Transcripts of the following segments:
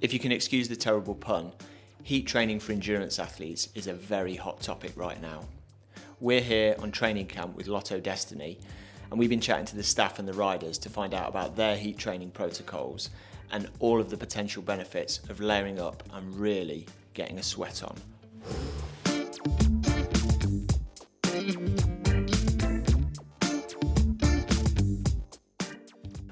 If you can excuse the terrible pun, heat training for endurance athletes is a very hot topic right now. We're here on training camp with Lotto Dstny, and we've been chatting to the staff and the riders to find out about their heat training protocols and all of the potential benefits of layering up and really getting a sweat on.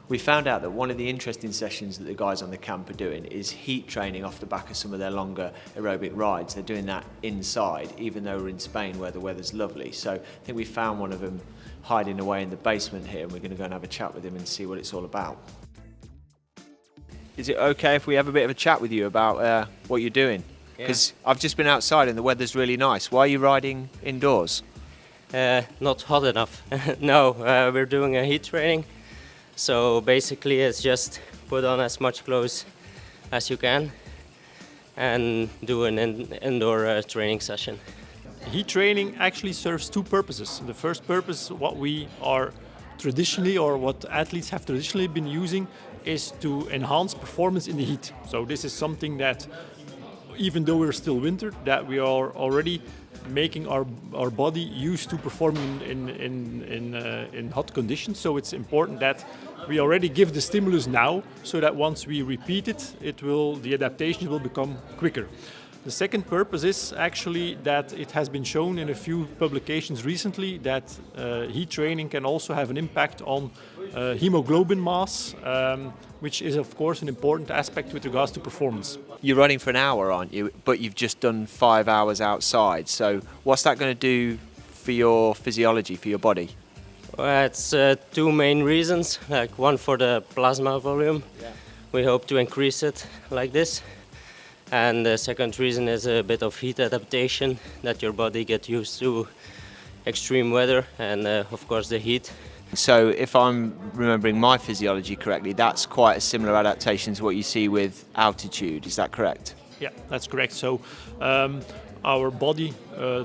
We found out that one of the interesting sessions that the guys on the camp are doing is heat training off the back of some of their longer aerobic rides. They're doing that inside, even though we're in Spain where the weather's lovely. So I think we found one of them hiding away in the basement here, and we're going to go and have a chat with him and see what it's all about. Is it okay if we have a bit of a chat with you about what you're doing? Because I've just been outside and the weather's really nice. Why are you riding indoors? Not hot enough. No, we're doing a heat training. So basically it's just put on as much clothes as you can and do an indoor training session. Heat training actually serves two purposes. The first purpose, what we are traditionally, or what athletes have traditionally been using, is to enhance performance in the heat. So this is something that, even though we're still winter, that we are already making our body used to performing in hot conditions. So it's important that we already give the stimulus now, so that once we repeat it, the adaptation will become quicker. The second purpose is actually that it has been shown in a few publications recently that heat training can also have an impact on hemoglobin mass, which is of course an important aspect with regards to performance. You're running for an hour, aren't you? But you've just done 5 hours outside. So what's that going to do for your physiology, for your body? Well, it's two main reasons. Like one for the plasma volume. Yeah. We hope to increase it like this. And the second reason is a bit of heat adaptation, that your body gets used to extreme weather and of course the heat. So if I'm remembering my physiology correctly, that's quite a similar adaptation to what you see with altitude, is that correct? Yeah, that's correct. So our body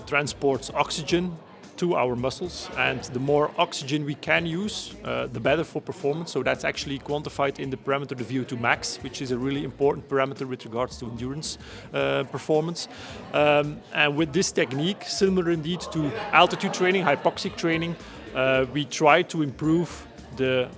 transports oxygen to our muscles, and the more oxygen we can use, the better for performance. So that's actually quantified in the parameter, the VO2 max, which is a really important parameter with regards to endurance performance. And with this technique, similar indeed to altitude training, hypoxic training, we try to improve the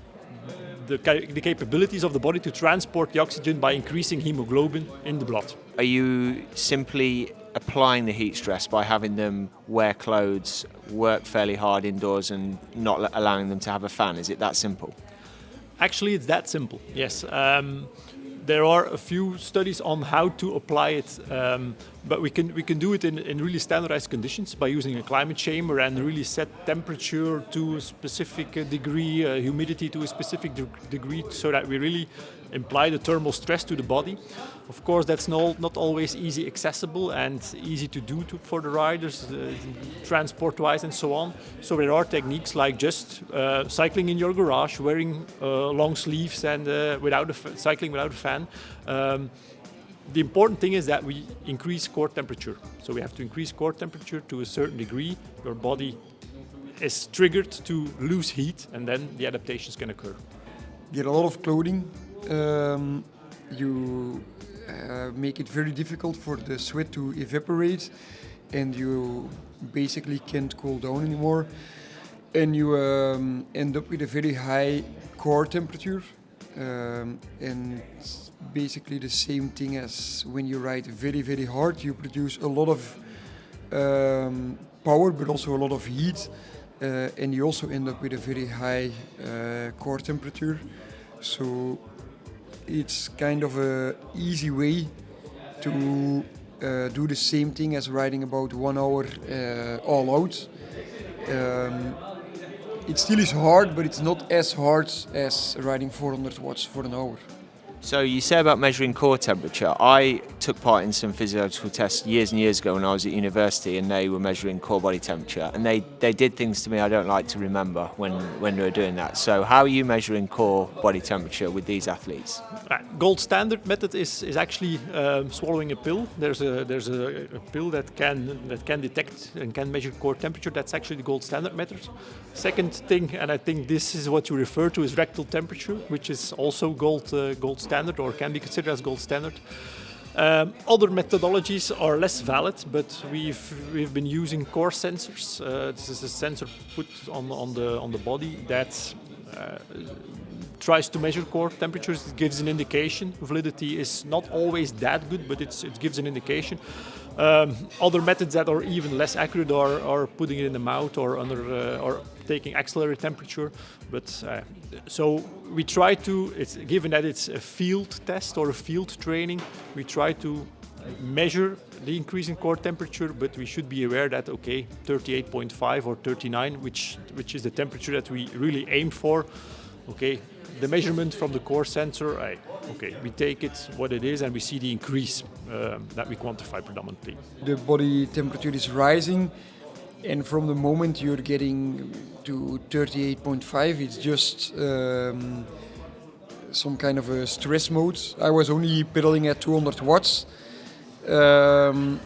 capabilities of the body to transport the oxygen by increasing hemoglobin in the blood. Are you simply applying the heat stress by having them wear clothes, work fairly hard indoors and not allowing them to have a fan? Is it that simple? Actually, it's that simple, yes. There are a few studies on how to apply it, but we can do it in really standardized conditions by using a climate chamber and really set temperature to a specific degree, humidity to a specific degree, so that we really apply the thermal stress to the body. Of course, that's not always easy accessible and easy to do for the riders, transport-wise and so on. So there are techniques like just cycling in your garage, wearing long sleeves and cycling without a fan. The important thing is that we increase core temperature. So we have to increase core temperature to a certain degree. Your body is triggered to lose heat, and then the adaptations can occur. Get a lot of clothing. You make it very difficult for the sweat to evaporate, and you basically can't cool down anymore, and you end up with a very high core temperature, and basically the same thing as when you ride very, very hard. You produce a lot of power, but also a lot of heat, and you also end up with a very high core temperature. So it's kind of an easy way to do the same thing as riding about 1 hour all out. It still is hard, but it's not as hard as riding 400 watts for an hour. So you say about measuring core temperature. I took part in some physiological tests years and years ago when I was at university, and they were measuring core body temperature, and they did things to me I don't like to remember when they were doing that. So how are you measuring core body temperature with these athletes? Gold standard method is actually swallowing a pill. There's a pill that can detect and can measure core temperature. That's actually the gold standard method. Second thing, and I think this is what you refer to, is rectal temperature, which is also gold standard. standard or can be considered as gold standard. Other methodologies are less valid, but we've been using core sensors. This is a sensor put on the body that tries to measure core temperatures. It gives an indication. Validity is not always that good, but it gives an indication. Other methods that are even less accurate are putting it in the mouth or or taking axillary temperature. But so we try to, given that it's a field test or a field training, we try to measure the increase in core temperature, but we should be aware that 38.5 or 39, which is the temperature that we really aim for. The measurement from the core sensor, we take it what it is and we see the increase that we quantify predominantly. The body temperature is rising, and from the moment you're getting to 38.5, it's just some kind of a stress mode. I was only pedaling at 200 watts, and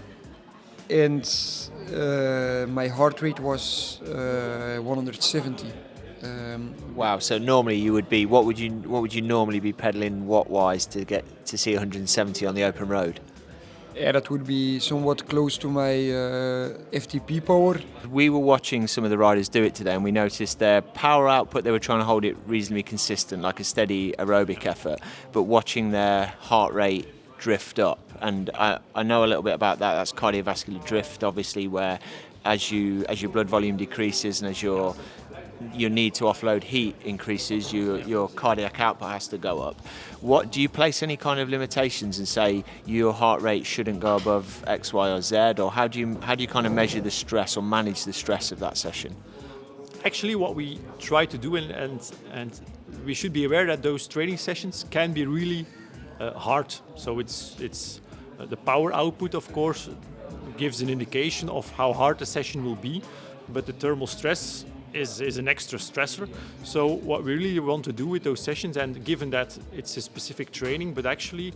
my heart rate was 170. Wow! So normally you would be, what would you normally be pedaling watt-wise to get to see 170 on the open road? Yeah, that would be somewhat close to my FTP power. We were watching some of the riders do it today, and we noticed their power output, they were trying to hold it reasonably consistent, like a steady aerobic effort, but watching their heart rate drift up. And I know a little bit about that. That's cardiovascular drift, obviously, where as your blood volume decreases and as your need to offload heat increases, your cardiac output has to go up. What do you place any kind of limitations and say your heart rate shouldn't go above X, Y, or Z, or how do you kind of measure the stress or manage the stress of that session? Actually, what we try to do, and we should be aware that those training sessions can be really hard. So it's the power output, of course, gives an indication of how hard the session will be, but the thermal stress is an extra stressor. So what we really want to do with those sessions, and given that it's a specific training, but actually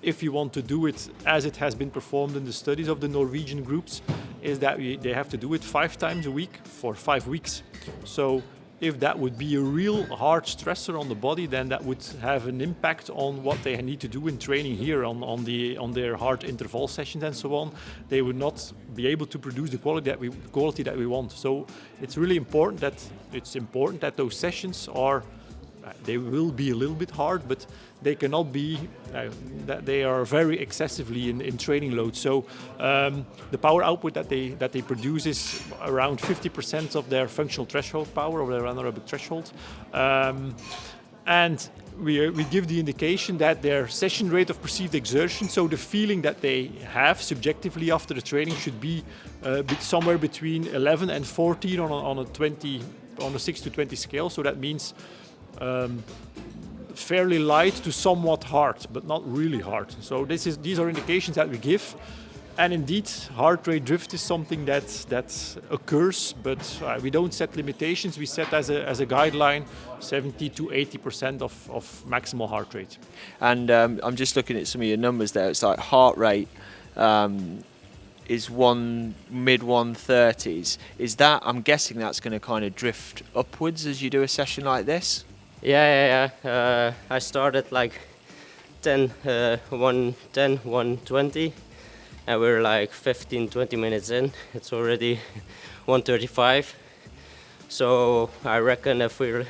if you want to do it as it has been performed in the studies of the Norwegian groups, is that they have to do it 5 times a week for 5 weeks. So if that would be a real hard stressor on the body, then that would have an impact on what they need to do in training here on their hard interval sessions and so on. They would not be able to produce the quality that we want. So it's really important that those sessions they will be a little bit hard, but they cannot be that they are very excessively in training load. So the power output that they produce is around 50% of their functional threshold power, or their anaerobic threshold, and we give the indication that their session rate of perceived exertion, so the feeling that they have subjectively after the training, should be somewhere between 11 and 14 on a 6 to 20 scale. So that means fairly light to somewhat hard, but not really hard. So these are indications that we give, and indeed heart rate drift is something that occurs, but we don't set limitations. We set as a guideline 70 to 80% of maximal heart rate. And I'm just looking at some of your numbers there. It's like heart rate is mid 130s. Is that, I'm guessing that's going to kind of drift upwards as you do a session like this? Yeah. I started like 110, 120, and we're like 15-20 minutes in. It's already 135. So I reckon if we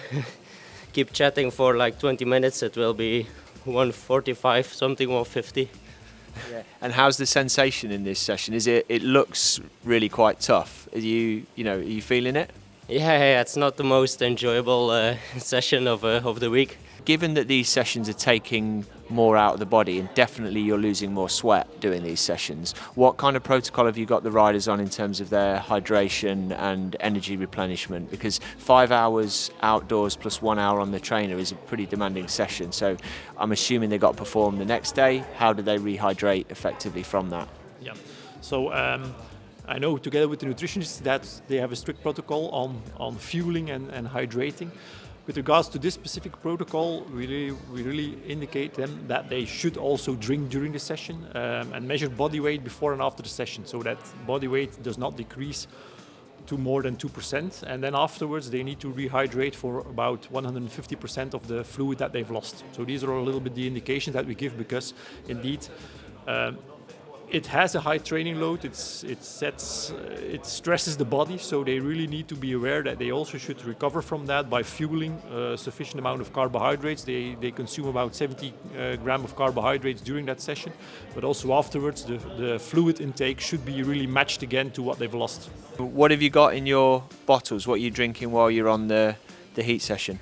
keep chatting for like 20 minutes, it will be 145, something, 150. Yeah. And how's the sensation in this session? It looks really quite tough. Are you feeling it? Yeah, it's not the most enjoyable session of the week. Given that these sessions are taking more out of the body, and definitely you're losing more sweat doing these sessions, what kind of protocol have you got the riders on in terms of their hydration and energy replenishment? Because 5 hours outdoors plus 1 hour on the trainer is a pretty demanding session. So I'm assuming they got to perform the next day. How do they rehydrate effectively from that? Yeah. So I know together with the nutritionists that they have a strict protocol on fueling and hydrating. With regards to this specific protocol, we really indicate them that they should also drink during the session and measure body weight before and after the session, so that body weight does not decrease to more than 2%, and then afterwards they need to rehydrate for about 150% of the fluid that they've lost. So these are a little bit the indications that we give, because indeed it has a high training load, it stresses the body, so they really need to be aware that they also should recover from that by fueling a sufficient amount of carbohydrates. They consume about 70 grams of carbohydrates during that session, but also afterwards the fluid intake should be really matched again to what they've lost. What have you got in your bottles? What are you drinking while you're on the heat session?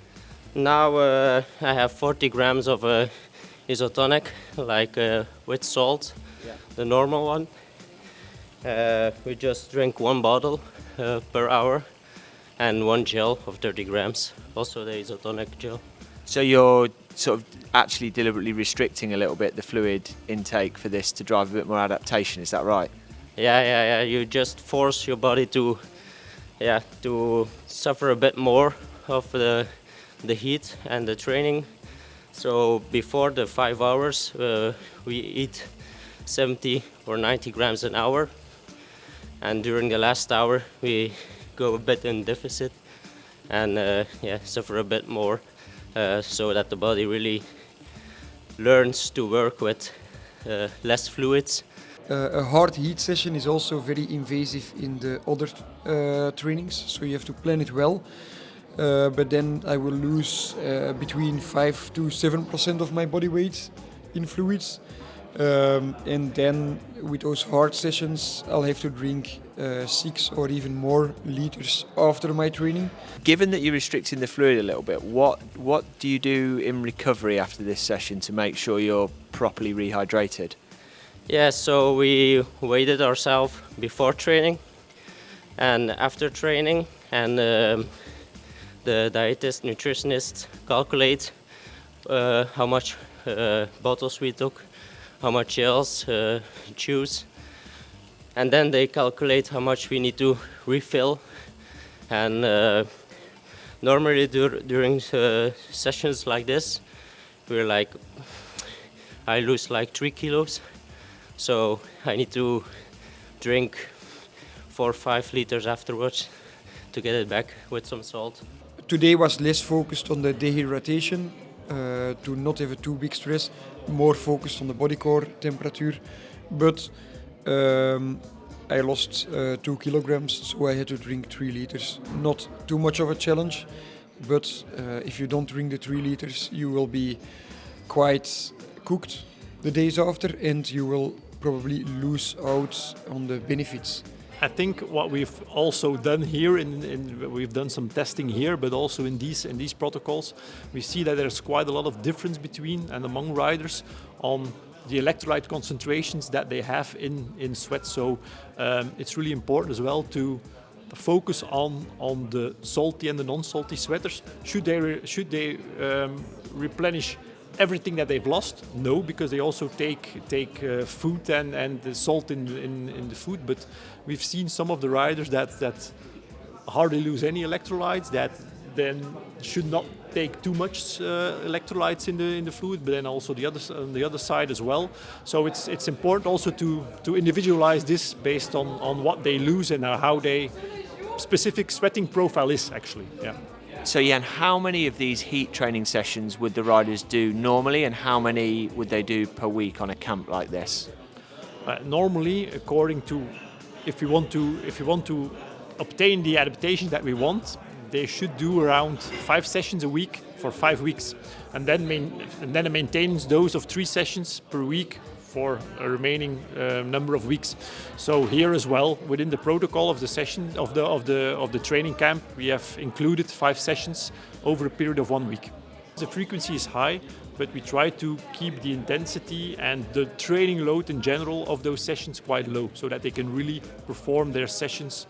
Now I have 40 grams of isotonic, like with salt. Yeah. The normal one. We just drink one bottle per hour, and one gel of 30 grams, also the isotonic gel. So you're sort of actually deliberately restricting a little bit the fluid intake for this to drive a bit more adaptation, is that right? Yeah. You just force your body to suffer a bit more of the heat and the training. So before the 5 hours, we eat 70 or 90 grams an hour, and during the last hour we go a bit in deficit and suffer a bit more, so that the body really learns to work with less fluids. A hard heat session is also very invasive in the other trainings, so you have to plan it well. But then I will lose between 5 to 7% of my body weight in fluids. And then with those hard sessions, I'll have to drink 6 or even more liters after my training. Given that you're restricting the fluid a little bit, what do you do in recovery after this session to make sure you're properly rehydrated? Yeah, so we weighed ourselves before training and after training, and the dietist, nutritionist calculate how much bottles we took, how much gels, chews, and then they calculate how much we need to refill. And normally during sessions like this, I lose like 3 kilos, so I need to drink 4 or 5 liters afterwards to get it back with some salt. Today was less focused on the dehydration, to not have a too big stress, more focused on the body core temperature. But I lost 2 kilograms, so I had to drink 3 liters. Not too much of a challenge, but if you don't drink the 3 liters, you will be quite cooked the days after, and you will probably lose out on the benefits. I think what we've also done here, we've done some testing here, but also in these protocols, we see that there's quite a lot of difference between and among riders on the electrolyte concentrations that they have in sweat. So it's really important as well to focus on the salty and the non-salty sweaters. Should they replenish everything that they've lost? No, because they also take food and the salt in the food. But we've seen some of the riders that hardly lose any electrolytes, that then should not take too much electrolytes in the fluid, but then also on the other side as well. So it's important also to individualize this based on what they lose and how they specific sweating profile is actually. Yeah. So Jan, how many of these heat training sessions would the riders do normally, and how many would they do per week on a camp like this? Normally, according to, if you want to obtain the adaptation that we want, they should do around 5 sessions a week for 5 weeks, and then a maintenance dose of 3 sessions per week for a remaining number of weeks. So here as well, within the protocol of the session of the training camp, we have included 5 sessions over a period of 1 week. The frequency is high, but we try to keep the intensity and the training load in general of those sessions quite low, so that they can really perform their sessions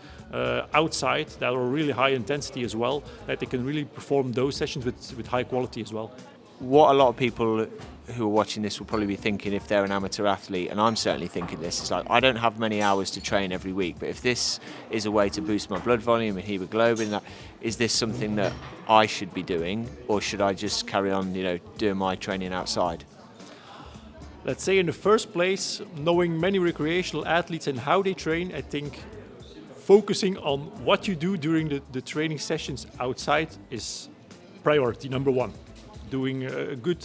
outside that are really high intensity as well, that they can really perform those sessions with high quality as well. What a lot of people who are watching this will probably be thinking, if they're an amateur athlete, and I'm certainly thinking this, it's like, I don't have many hours to train every week, but if this is a way to boost my blood volume and hemoglobin, is this something that I should be doing, or should I just carry on, doing my training outside? Let's say in the first place, knowing many recreational athletes and how they train, I think focusing on what you do during the training sessions outside is priority number one. Doing a good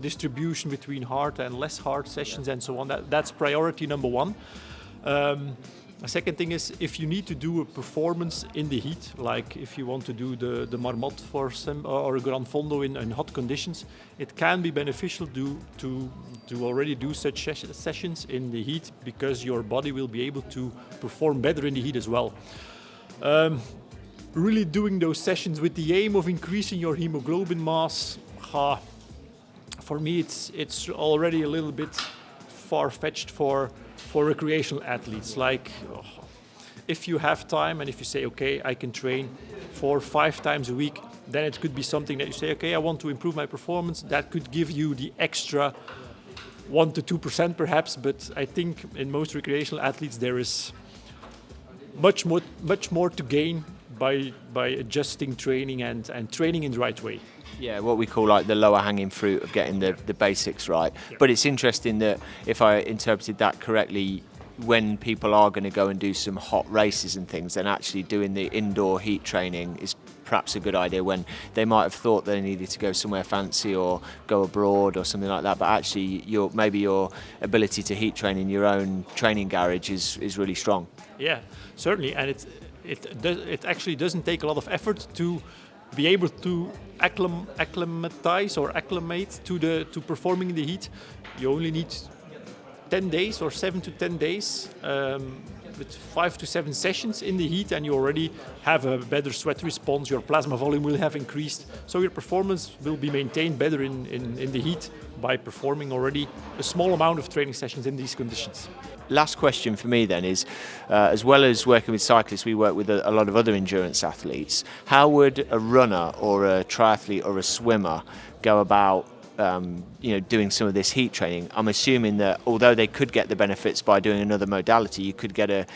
distribution between hard and less hard sessions and so on. That's priority number one. A second thing is, if you need to do a performance in the heat, like if you want to do the Marmotte for some, or a Gran Fondo in hot conditions, it can be beneficial to already do such sessions in the heat, because your body will be able to perform better in the heat as well. Really doing those sessions with the aim of increasing your hemoglobin mass, for me it's already a little bit far-fetched for recreational athletes. Like, if you have time and if you say, okay, I can train 4 or 5 times a week, then it could be something that you say, okay, I want to improve my performance. That could give you the extra 1 to 2% perhaps, but I think in most recreational athletes there is much more to gain by adjusting training and training in the right way. Yeah, what we call like the lower hanging fruit of getting the basics right. Yeah. But it's interesting that, if I interpreted that correctly, when people are going to go and do some hot races and things, then actually doing the indoor heat training is perhaps a good idea, when they might have thought they needed to go somewhere fancy or go abroad or something like that, but actually maybe your ability to heat train in your own training garage is really strong. Yeah, certainly, and it actually doesn't take a lot of effort to be able to acclimatize or acclimate to performing in the heat. You only need 10 days or 7 to 10 days with 5 to 7 sessions in the heat, and you already have a better sweat response. Your plasma volume will have increased, so your performance will be maintained better in the heat by performing already a small amount of training sessions in these conditions. Last question for me then is, as well as working with cyclists, we work with a lot of other endurance athletes. How would a runner or a triathlete or a swimmer go about doing some of this heat training? I'm assuming that although they could get the benefits by doing another modality, you could get a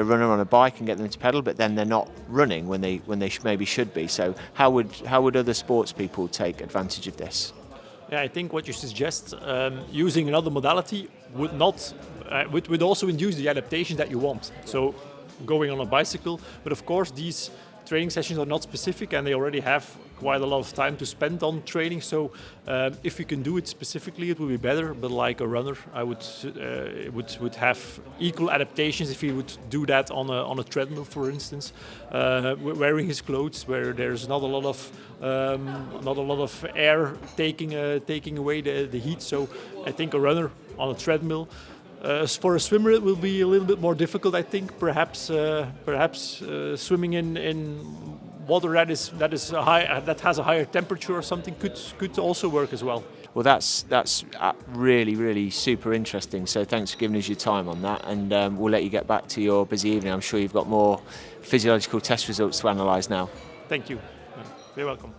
runner on a bike and get them to pedal, but then they're not running when they maybe should be. So how would other sports people take advantage of this? Yeah, I think what you suggest, using another modality would also induce the adaptation that you want. So going on a bicycle, but of course these training sessions are not specific, and they already have quite a lot of time to spend on training. So if you can do it specifically, it will be better. But like a runner, I would have equal adaptations if he would do that on a treadmill, for instance, wearing his clothes where there's not a lot of air taking away the heat. So I think a runner on a treadmill. For a swimmer, it will be a little bit more difficult, I think. Perhaps swimming in water that has a higher temperature or something could also work as well. Well, that's really, really super interesting. So thanks for giving us your time on that, and we'll let you get back to your busy evening. I'm sure you've got more physiological test results to analyse now. Thank you. You're welcome.